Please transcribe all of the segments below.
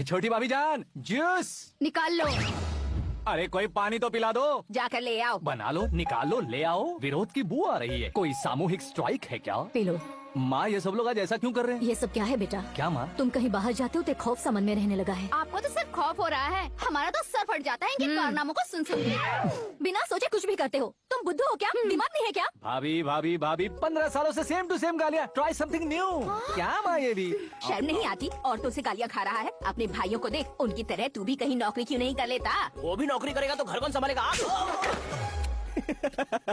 छोटी भाभी जान, जूस निकाल लो। अरे कोई पानी तो पिला दो। जाकर ले आओ। बना लो, निकालो, ले आओ। विरोध की बू आ रही है। कोई सामूहिक स्ट्राइक है क्या? P low. माँ, ये सब लोग आज ऐसा क्यों कर रहे हैं? ये सब क्या है बेटा? क्या माँ? तुम कहीं बाहर जाते हो तो खौफ सा मन में रहने लगा है। आपको तो सिर्फ खौफ हो रहा है, हमारा तो सर फट जाता है इनके कारनामों को सुन के। बिना सोचे कुछ भी करते हो। तुम बुद्धू हो क्या? दिमाग नहीं है क्या? भाभी भाभी भाभी, 15 सालों से सेम टू सेम गालियाँ। Try something new. क्या माँ ये भी? शर्म नहीं आती? औरतों से गालियाँ खा रहा है। अपने भाइयों को देख, उनकी तरह तू भी कहीं नौकरी क्यों नहीं कर लेता? वो भी नौकरी करेगा तो घर कौन संभालेगा? आप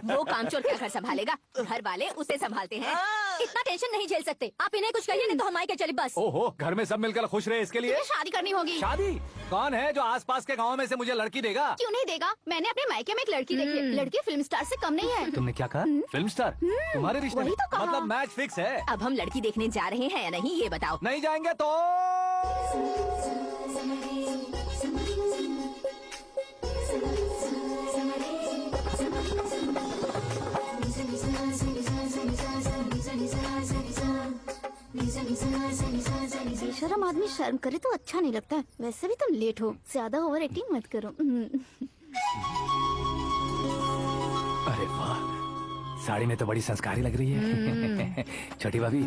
वो कामचोर क्या घर संभालेगा? घर वाले उसे संभालते हैं। इतना टेंशन नहीं झेल सकते। आप इन्हें कुछ कहिए नहीं तो हम आए के चले बस। ओहो, घर में सब मिलकर खुश रहे इसके लिए। तुम्हें शादी करनी होगी। शादी? कौन है जो आसपास के गाँव में से मुझे लड़की देगा? क्यों नहीं देगा? मैंने अपने मायके में एक लड़की देखी है। लड़की फिल्म स्टार से कम नहीं है। तुमने क्या कहा? Film star? तुम्हारे रिश्ते वही में? तो कहा। मतलब मैच फिक्स है? अब हम लड़की देखने जा रहे हैं या नहीं ये बताओ। नहीं जाएंगे तो? बेशरम आदमी शर्म करे तो अच्छा नहीं लगता। वैसे भी तुम लेट हो, ज्यादा ओवर एक्टिंग मत करो। अरे वाह, साड़ी में तो बड़ी संस्कारी लग रही है। छोटी भाभी,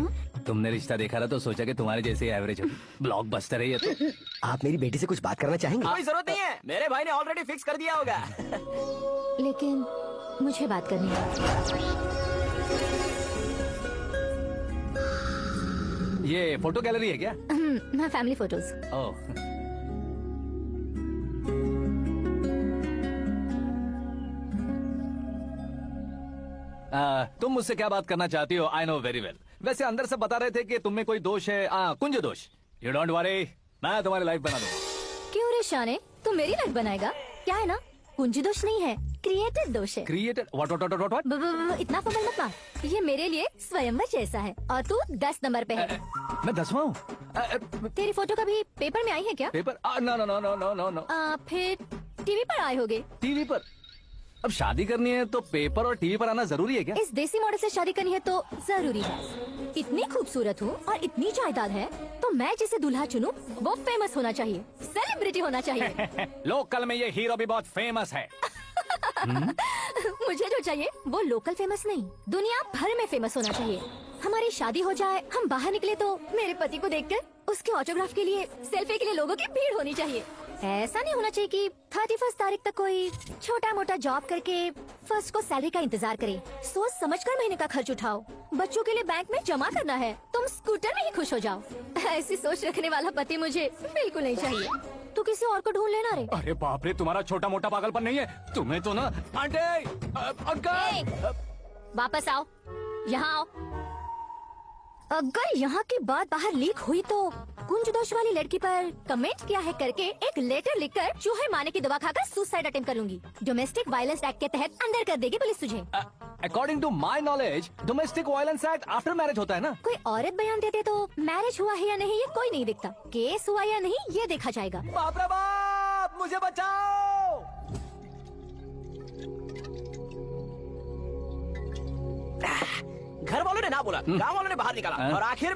तुमने रिश्ता देखा था तो सोचा कि तुम्हारे जैसे एवरेज हो। ब्लॉकबस्टर है ये तो। आप मेरी बेटी से कुछ बात करना चाहेंगे? कोई जरूरत नहीं है, मेरे भाई ने ऑलरेडी फिक्स कर दिया होगा। लेकिन मुझे बात करनी है। ये फोटो गैलरी है क्या? मैं फैमिली फोटोज। ओह, तुम मुझसे क्या बात करना चाहती हो? I know very well. वैसे अंदर से बता रहे थे कि तुम में कोई दोष है, कुंज दोष। यू डोंट वरी, मैं तुम्हारी लाइफ बना दूंगा। क्यों रे शाने, तू मेरी लाइफ बनाएगा? क्या है ना, कुंज दोष नहीं है, क्रिएटेड दोष है। क्रिएटेड? व्हाट? इतना फबल मत मार। ये मेरे लिए स्वयंवर जैसा है और तू 10 नंबर पे है। मैं 10वां हूँ? तेरी फोटो कभी पेपर में आई है क्या? Paper? No no no no no no no. फिर टीवी पर आए होगे। टीवी पर? अब शादी करनी है तो पेपर और टीवी पर आना जरूरी है क्या? इस देसी मॉडल से शादी करनी है तो जरूरी है। इतनी खूबसूरत हूँ और इतनी जायदाद है तो मैं जिसे दूल्हा चुनूं वो फेमस होना चाहिए, सेलिब्रिटी होना चाहिए। लोकल में ये हीरो भी बहुत फेमस है। मुझे जो चाहिए वो लोकल फेमस नहीं, दुनिया भर में फेमस होना चाहिए। हमारी शादी हो जाए, हम बाहर निकले तो मेरे पति को देखकर उसके ऑटोग्राफ के लिए, सेल्फी के लिए लोगों की भीड़ होनी चाहिए। ऐसा नहीं होना चाहिए कि 31 तारीख तक कोई छोटा मोटा जॉब करके फर्स्ट को सैलरी का इंतजार करे। सोच समझकर महीने का खर्च उठाओ। बच्चों के लिए बैंक में जमा करना है, तुम स्कूटर में ही खुश हो जाओ। ऐसी सोच रखने वाला पति मुझे बिल्कुल नहीं चाहिए। तू किसी और को ढूंढ लेना रे। अरे बाप रे, तुम्हारा छोटा मोटा पागलपन नहीं है। तुम्हें तो ना आंटी, अंकल। वापस आओ, यहाँ आओ। अगर यहाँ की बात बाहर लीक हुई तो कुंज दोष वाली लड़की पर कमेंट किया है करके एक लेटर लिखकर चूहे मारने की दवा खाकर सुसाइड अटेम्प्ट कर लूंगी। डोमेस्टिक वायलेंस एक्ट के तहत अंदर कर देगी पुलिस तुझे। According to my knowledge, domestic violence act after marriage होता है ना? कोई औरत बयान देते तो मैरिज हुआ है या नहीं ये कोई नहीं दिखता, केस हुआ या नहीं ये देखा जाएगा। बाप रे बाप, मुझे बचाओ। घर वालों ने ना बोला, गांव वालों ने बाहर निकाला और आखिर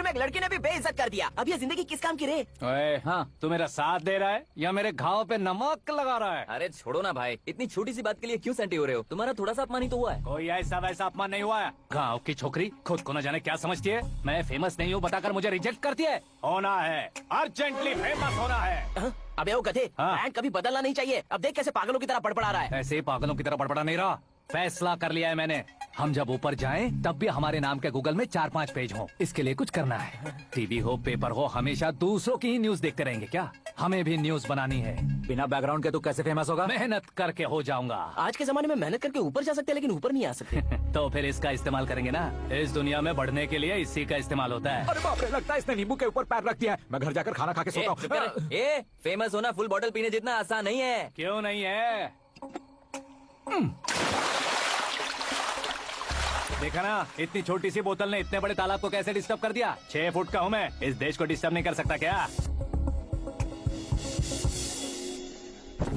में एक लड़की ने भी बेइज्जत कर दिया। अब ये जिंदगी किस काम की रे? ओए, हाँ, तू मेरा साथ दे रहा है या मेरे घाव पे नमक लगा रहा है? अरे छोड़ो ना भाई, इतनी छोटी सी बात के लिए क्यों सेंटी हो रहे हो? तुम्हारा थोड़ा सा अपमान ही तो हुआ है। कोई ऐसा वैसा अपमान नहीं हुआ है। गाँव की छोकरी खुद को न जाने क्या समझती है। मैं फेमस नहीं हूँ बताकर मुझे रिजेक्ट करती है। होना है, अर्जेंटली फेमस होना है। अबे वो गधे, हाँ। रैंक कभी बदलना नहीं चाहिए। अब देख कैसे पागलों की तरह बड़बड़ा रहा है। ऐसे ही पागलों की तरह बड़बड़ा नहीं रहा। फैसला कर लिया है मैंने। हम जब ऊपर जाएं तब भी हमारे नाम के गूगल में 4-5 पेज हों। इसके लिए कुछ करना है। टीवी हो, पेपर हो, हमेशा दूसरों की ही न्यूज देखते रहेंगे क्या? हमें भी न्यूज बनानी है। बिना बैकग्राउंड के तू कैसे फेमस होगा? मेहनत करके हो जाऊंगा। आज के जमाने में मेहनत करके ऊपर जा सकते हैं लेकिन ऊपर नहीं आ सकते। तो फिर इसका इस्तेमाल करेंगे ना। इस दुनिया में बढ़ने के लिए इसी का इस्तेमाल होता है। अरे बाप रे, लगता है इसने नींबू के ऊपर पैर रख दिया है। मैं घर जाकर खाना खा के सोता हूँ। ए, फेमस होना फुल बॉटल पीने जितना आसान नहीं है। क्यों नहीं है? देखा ना, इतनी छोटी सी बोतल ने इतने बड़े तालाब को कैसे डिस्टर्ब कर दिया। 6 फुट का हूँ मैं, इस देश को डिस्टर्ब नहीं कर सकता क्या?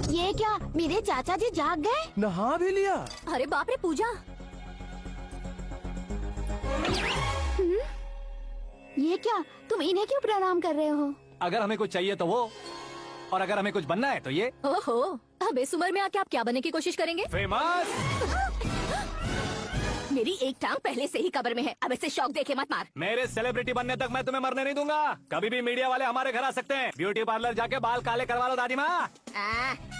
ये क्या, मेरे चाचा जी जाग गए? नहा भी लिया? अरे बाप रे पूजा, ये क्या, तुम इन्हें क्यों प्रणाम कर रहे हो? अगर हमें कुछ चाहिए तो वो, और अगर हमें कुछ बनना है तो ये। ओहो, अब इस उम्र में आके आप क्या बनने की कोशिश करेंगे? फेमस। मेरी एक टांग पहले से ही कब्र में है, अब इससे शौक देखे मत मार। मेरे सेलिब्रिटी बनने तक मैं तुम्हें मरने नहीं दूंगा। कभी भी मीडिया वाले हमारे घर आ सकते हैं। ब्यूटी पार्लर जाके बाल काले करवा लो दादी माँ।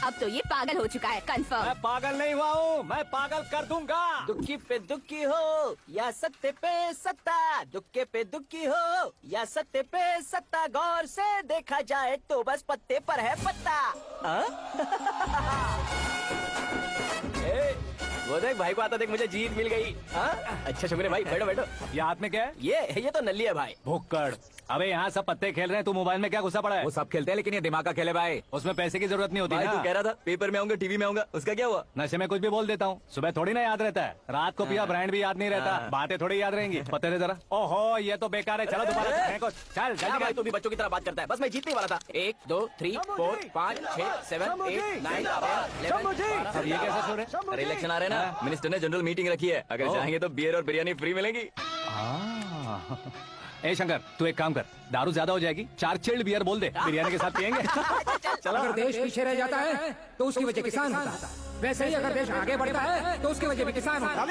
अब तो ये पागल हो चुका है, कंफर्म। मैं पागल नहीं हुआ हूँ, मैं पागल कर दूंगा। दुखी पे दुखी हो या सत्य पे सत्ता, दुखे पे दुखी हो या सत्य पे सत्ता, गौर से देखा जाए तो बस पत्ते पर है पत्ता। ए, वो देख भाई को आता देख, मुझे जीत मिल गई। हाँ? अच्छा शुक्र है भाई, बैठो बैठो। ये हाथ में क्या है? ये तो नल्ली है भाई। भुक्कड़। अबे यहाँ सब पत्ते खेल रहे हैं, तू मोबाइल में क्या घुसा पड़ा है? वो सब खेलते हैं लेकिन ये दिमाग का खेल है भाई। उसमें पैसे की जरूरत नहीं होती भाई ना। तू कह रहा था पेपर में आऊंगा, टीवी में आऊंगा, उसका क्या हुआ? नशे में कुछ भी बोल देता हूँ, सुबह थोड़ी ना याद रहता है। रात को पिया ब्रांड भी याद नहीं रहता, बातें थोड़ी याद रहेंगी। पते दे जरा। ओहो, ये तो बेकार है। चलो दोबारा से फेंको। चल क्या जल्दी भाई कर। तू भी बच्चों की तरह बात करता है? बस मैं जीतने वाला था। 1 2 3 4 5 6 7 8 9 10 11 अब ये कैसे सो रहे? अरे इलेक्शन आ रहे हैं ना, मिनिस्टर ने जनरल मीटिंग रखी है, अगर जाएंगे तो बियर और बिरयानी फ्री मिलेगी। ए शंकर, तू एक काम कर, दारू ज्यादा हो जाएगी, 4 चिल्ड बियर बोल दे, बिरयानी के साथ पियेंगे। अगर देश पीछे रह जाता है तो उसकी वजह किसान होता है, वैसे ही अगर देश आगे बढ़ता है तो उसकी वजह भी किसान होता है।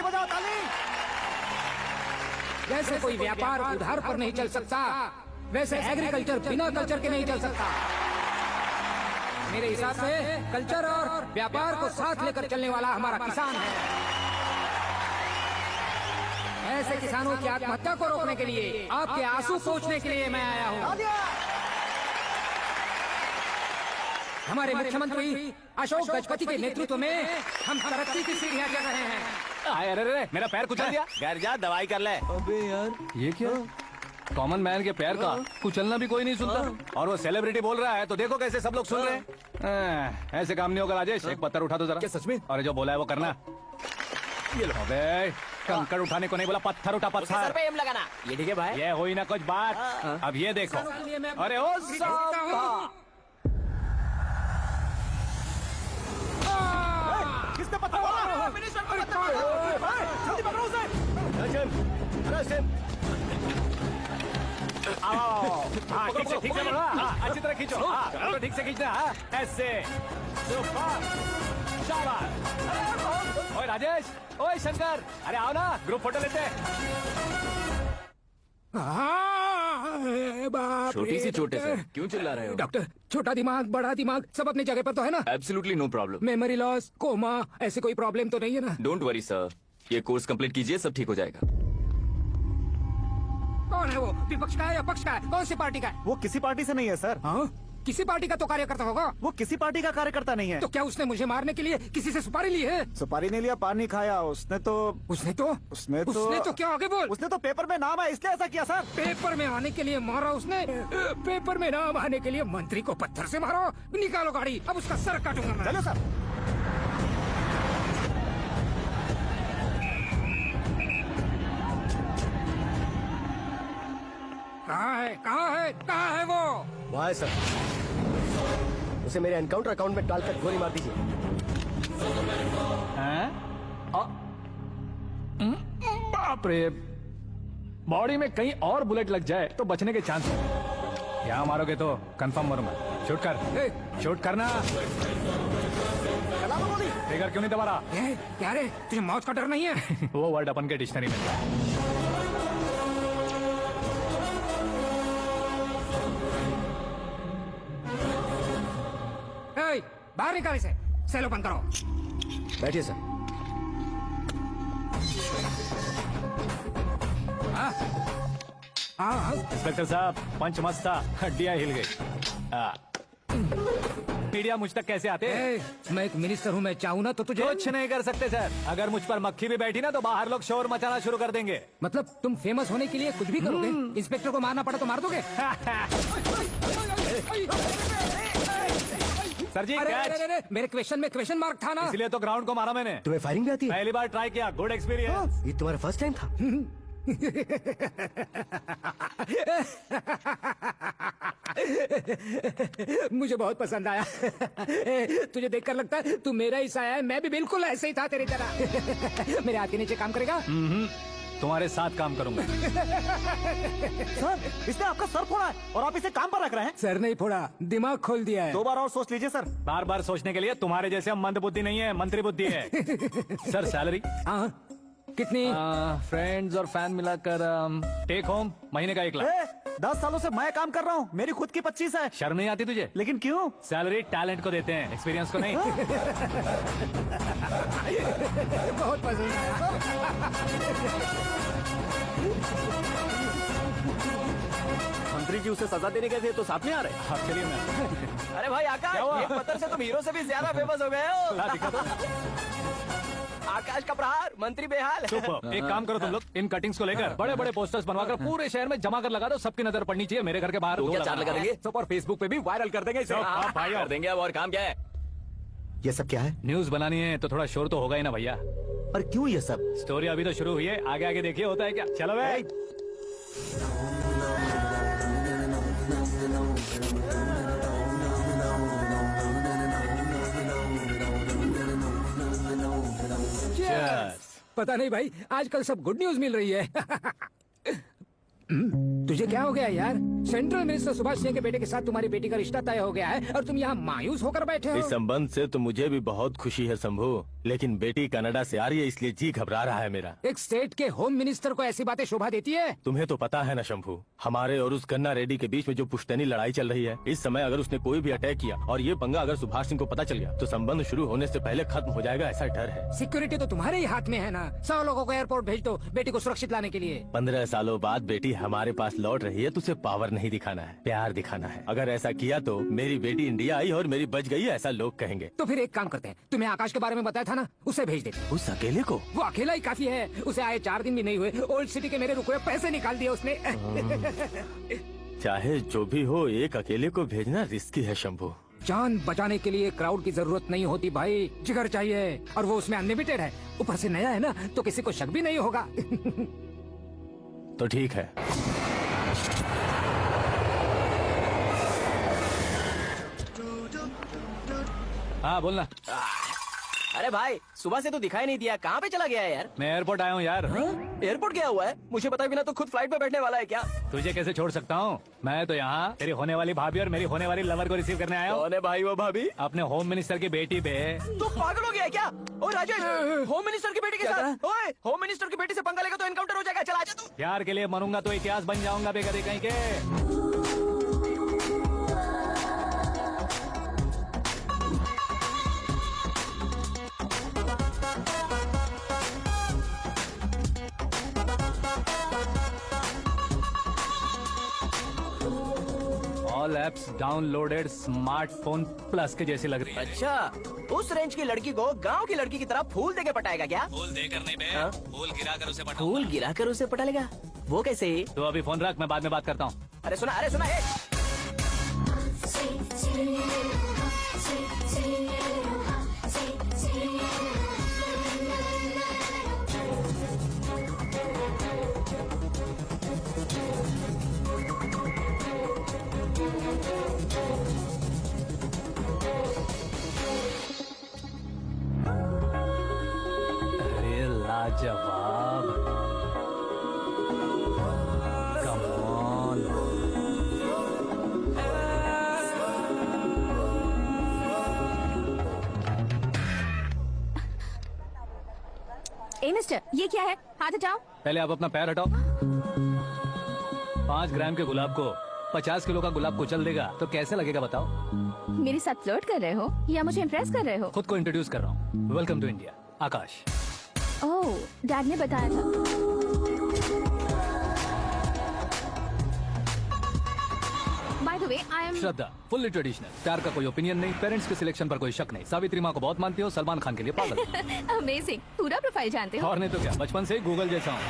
जैसे कोई व्यापार उधार पर नहीं चल सकता, वैसे एग्रीकल्चर बिना कल्चर के नहीं चल सकता। मेरे हिसाब से कल्चर और व्यापार को साथ लेकर चलने वाला हमारा किसान है। ऐसे किसानों की आत्महत्या को रोकने के लिए, आपके आंसू पोंछने के लिए मैं आया हूँ। हमारे मुख्यमंत्री अशोक गजपति के नेतृत्व में हम तरक्की की सीढ़ियाँ चढ़ रहे हैं। अरे अरे, मेरा पैर कुचल दिया। घर जा दवाई कर ले। अबे यार, ये क्या? कॉमन मैन के पैर का कुचलना भी कोई नहीं सुनता, और वो सेलिब्रिटी बोल रहा है तो देखो कैसे सब लोग सुन रहे हैं। ऐसे काम नहीं होगा राजेश, एक पत्थर उठा दो जरा। क्या सच में? और जो बोला है वो करना। ये लो। अबे कंकड़ उठाने को नहीं बोला, पत्थर उठा, उसके सर पत्थर। पे एम लगाना। ये ठीक है भाई। ये हुई ना कुछ बात। अब ये देखो। अरे ओ साहब, किसने पत्थर मारा? जल्दी पकड़ो उसे। आओ। हाँ ठीक से पकड़ो। हाँ अच्छी तरह खींचो। हाँ ठीक से खींचना। हाँ ऐसे। सुपर। शाबाश। ओए राजेश, ओए शंकर, अरे आओ ना, ग्रुप फोटो लेते हैं। छोटी सी चोट है सर, क्यों चिल्ला रहे हो? डॉक्टर, छोटा दिमाग बड़ा दिमाग सब अपनी जगह पर तो है ना? Absolutely no problem. Memory loss, coma, ऐसे कोई प्रॉब्लम तो नहीं है ना? डोंट वरी सर, ये कोर्स कंप्लीट कीजिए, सब ठीक हो जाएगा। कौन है वो? विपक्ष का है या पक्ष का है? कौन सी पार्टी का है? वो किसी पार्टी से नहीं है सर। हाँ? किसी पार्टी का तो कार्यकर्ता होगा। वो किसी पार्टी का कार्यकर्ता नहीं है। तो क्या उसने मुझे मारने के लिए किसी से सुपारी ली है? सुपारी नहीं लिया, पानी खाया उसने तो। उसने तो क्या आगे बोल? उसने तो पेपर में नाम है इसलिए ऐसा किया सर। पेपर में आने के लिए मारा उसने? पेपर में नाम आने के लिए मंत्री को पत्थर से मारो? निकालो गाड़ी, अब उसका सर काटूंगा मैं। चलो सर। कहाँ है वो? वहाँ है सर, उसे मेरे एनकाउंटर अकाउंट में डालकर गोली मार दीजिए। बाप रे, बॉडी में कहीं और बुलेट लग जाए तो बचने के चांस है। यहाँ मारोगे तो कंफर्म मरूंगा। शूट कर, शूट करना। ट्रिगर क्यों नहीं दबा रहा? क्या रे, तुझे मौत का डर नहीं है? वो वर्ड अपन के डिक्शनरी में है। बाहर निकाल इसे, सेल ओपन करो। बैठिए सर। इंस्पेक्टर साहब, पंच मस्त था, हड्डियां हिल गई। मीडिया मुझ तक कैसे आते? मैं एक मिनिस्टर हूँ, मैं चाहूँ ना तो तुझे कुछ नहीं कर सकते सर। अगर मुझ पर मक्खी भी बैठी ना तो बाहर लोग शोर मचाना शुरू कर देंगे। मतलब तुम फेमस होने के लिए कुछ भी करोगे? इंस्पेक्टर को मारना पड़ा तो मार दोगे? सर जी अरे, कैच। अरे, अरे, मेरे क्वेश्चन में क्वेश्चन मार्क था ना? इसलिए तो ग्राउंड को मारा मैंने। तुम्हें फायरिंग भी आती है? पहली बार ट्राई किया, गुड एक्सपीरियंस। ये तुम्हारा फर्स्ट टाइम था? मुझे बहुत पसंद आया। तुझे देखकर लगता है तू मेरा ही साया है। मैं भी बिल्कुल ऐसे ही था तेरी तरह। मेरे हाथ के नीचे काम करेगा? तुम्हारे साथ काम करूंगा। सर इसने आपका सर फोड़ा है और आप इसे काम पर रख रहे हैं। सर नहीं फोड़ा, दिमाग खोल दिया है। 2 बार और सोच लीजिए सर। बार बार सोचने के लिए तुम्हारे जैसे मंद बुद्धि नहीं है, मंत्री बुद्धि है। सर सैलरी हाँ, कितनी? फ्रेंड्स और फैन मिलाकर टेक होम महीने का 1 लाख। 10 सालों से मैं काम कर रहा हूँ, मेरी खुद की 25 है। शर्म नहीं आती तुझे? लेकिन क्यों? सैलरी टैलेंट को देते हैं, एक्सपीरियंस को नहीं। बहुत पसंद आया। मंत्री जी उसे सजा देने गए थे तो साथ में आ रहे। अब चलिए मैं। अरे भाई आकाश, हुआ? ये पत्थर से तुम हीरो से भी ज्यादा फेमस हो गए हो। ला दिखा दो। आकाश का प्रहार, मंत्री बेहाल। सुपर। एक काम करो तुम लोग, इन कटिंग्स को लेकर बड़े बड़े पोस्टर्स बनवाकर पूरे शहर में जमा कर लगा दो। सबकी नजर पड़नी चाहिए मेरे घर के बाहर। तो दो क्या चार लगा देंगे? सब और फेसबुक पे भी वायरल कर देंगे इसे। हाँ, भाई कर देंगे। अब और काम क्या है? ये सब क्या है? न्यूज बनानी है तो थोड़ा शोर तो होगा ही ना भैया। पर क्यों ये सब? स्टोरी अभी तो शुरू हुई है, आगे आगे देखिए होता है क्या। चलो भाई। पता नहीं भाई, आजकल सब गुड न्यूज मिल रही है। तुझे क्या हो गया यार? सेंट्रल मिनिस्टर सुभाष सिंह के बेटे के साथ तुम्हारी बेटी का रिश्ता तय हो गया है और तुम यहाँ मायूस होकर बैठे इस हो। संबंध से तो मुझे भी बहुत खुशी है शंभू, लेकिन बेटी कनाडा से आ रही है इसलिए जी घबरा रहा है मेरा। एक स्टेट के होम मिनिस्टर को ऐसी बातें शोभा देती है? तुम्हें तो पता है ना शंभू, हमारे और उस गन्ना रेड्डी के बीच में जो पुश्तैनी लड़ाई चल रही है, इस समय अगर उसने कोई भी अटैक किया और ये पंगा अगर सुभाष सिंह को पता चल गया तो संबंध शुरू होने से पहले खत्म हो जाएगा, ऐसा डर है। सिक्योरिटी तो तुम्हारे ही हाथ में है ना। 100 लोगों को एयरपोर्ट भेज दो बेटी को सुरक्षित लाने के लिए। 15 सालों बाद बेटी हमारे पास लौट रही है तो उसे पावर नहीं दिखाना है, प्यार दिखाना है। अगर ऐसा किया तो मेरी बेटी इंडिया आई और मेरी बच गई, ऐसा लोग कहेंगे। तो फिर एक काम करते हैं, तुम्हें आकाश के बारे में बताया था ना, उसे भेज देते हैं। उस अकेले को? वो अकेला ही काफी है। उसे आए 4 दिन भी नहीं हुए, ओल्ड सिटी के मेरे रुके हुए पैसे निकाल दिए उसने। चाहे जो भी हो, एक अकेले को भेजना रिस्की है शंभू। जान बचाने के लिए क्राउड की जरूरत नहीं होती भाई, जिगर चाहिए, और वो उसमें अनलिमिटेड है। ऊपर से नया है ना, तो किसी को शक भी नहीं होगा। तो ठीक है। हाँ बोलना। अरे भाई, सुबह से तो दिखाई नहीं दिया, कहाँ पे चला गया है यार? मैं एयरपोर्ट आया हूँ यार। एयरपोर्ट गया हुआ है? मुझे बताए बिना तो खुद फ्लाइट पे बैठने वाला है क्या? तुझे कैसे छोड़ सकता हूँ? मैं तो यहाँ तेरी होने वाली भाभी और मेरी होने वाली लवर को रिसीव करने आया हूँ। कौन है भाई वो भाभी? अपने होम मिनिस्टर की बेटी पे। तू पागल हो गया है क्या? ओ राजेश, होम मिनिस्टर की बेटी के साथ? ओए, होम मिनिस्टर की बेटी से पंगा लेगा तो एनकाउंटर हो जाएगा। चल आजा तू। प्यार के लिए मरूंगा तो इतिहास बन जाऊंगा बेकदरी कहीं के। All apps downloaded smartphone plus के जैसी लग रही है। अच्छा, उस रेंज की लड़की को गांव की लड़की की तरह फूल देके पटाएगा क्या? फूल देकर नहीं बे, हाँ? फूल गिराकर उसे पटाऊंगा। फूल गिराकर उसे पटा लेगा? वो कैसे? तो अभी फोन रख, मैं बाद में बात करता हूँ। अरे सुना, अरे सुना, अरे लाजवाब। Come on. ए मिस्टर, ये क्या है? हाथ हटाओ। पहले आप अपना पैर हटाओ। 5 ग्राम के गुलाब को 50 किलो का गुलाब कुचल देगा तो कैसे लगेगा बताओ? मेरे साथ फ्लर्ट कर रहे हो या मुझे इम्प्रेस कर रहे हो? खुद को इंट्रोड्यूस कर रहा हूँ। Welcome to India, Akash. Oh, dad ने बताया था। By the way, I am Shraddha, fully traditional. प्यार का कोई ओपिनियन नहीं, पेरेंट्स के सिलेक्शन पर कोई शक नहीं। सावित्री माँ को बहुत मानती हो, सलमान खान के लिए पागल। अमेजिंग, पूरा प्रोफाइल जानते हो। और नहीं तो क्या, बचपन से ही गूगल जैसा हूँ।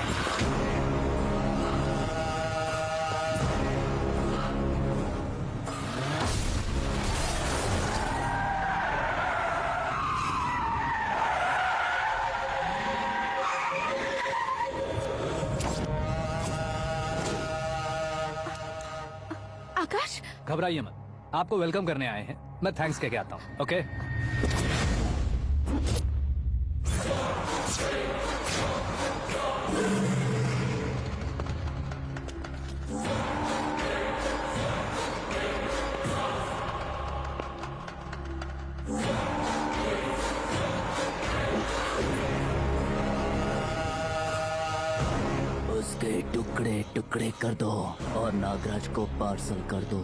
आकाश, घबराइए मत, आपको वेलकम करने आए हैं। मैं थैंक्स कह के आता हूँ। ओके। टुकड़े टुकड़े कर दो और नागराज को पार्सल कर दो।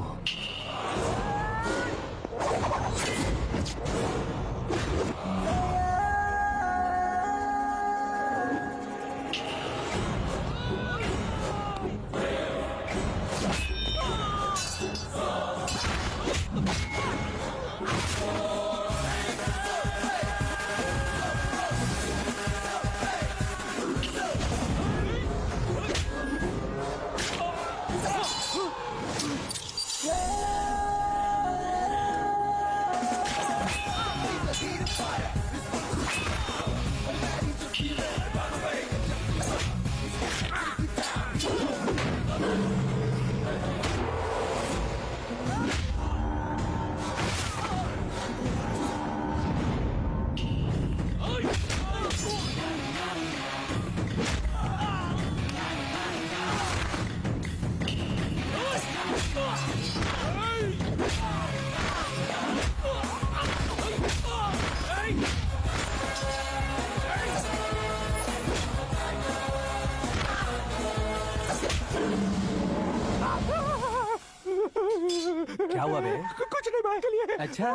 क्या हुआ बे? कुछ नहीं भाई के लिए। अच्छा,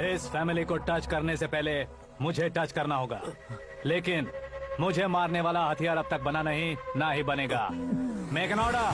इस फैमिली को टच करने से पहले मुझे टच करना होगा, लेकिन मुझे मारने वाला हथियार अब तक बना नहीं, ना ही बनेगा। Make an order.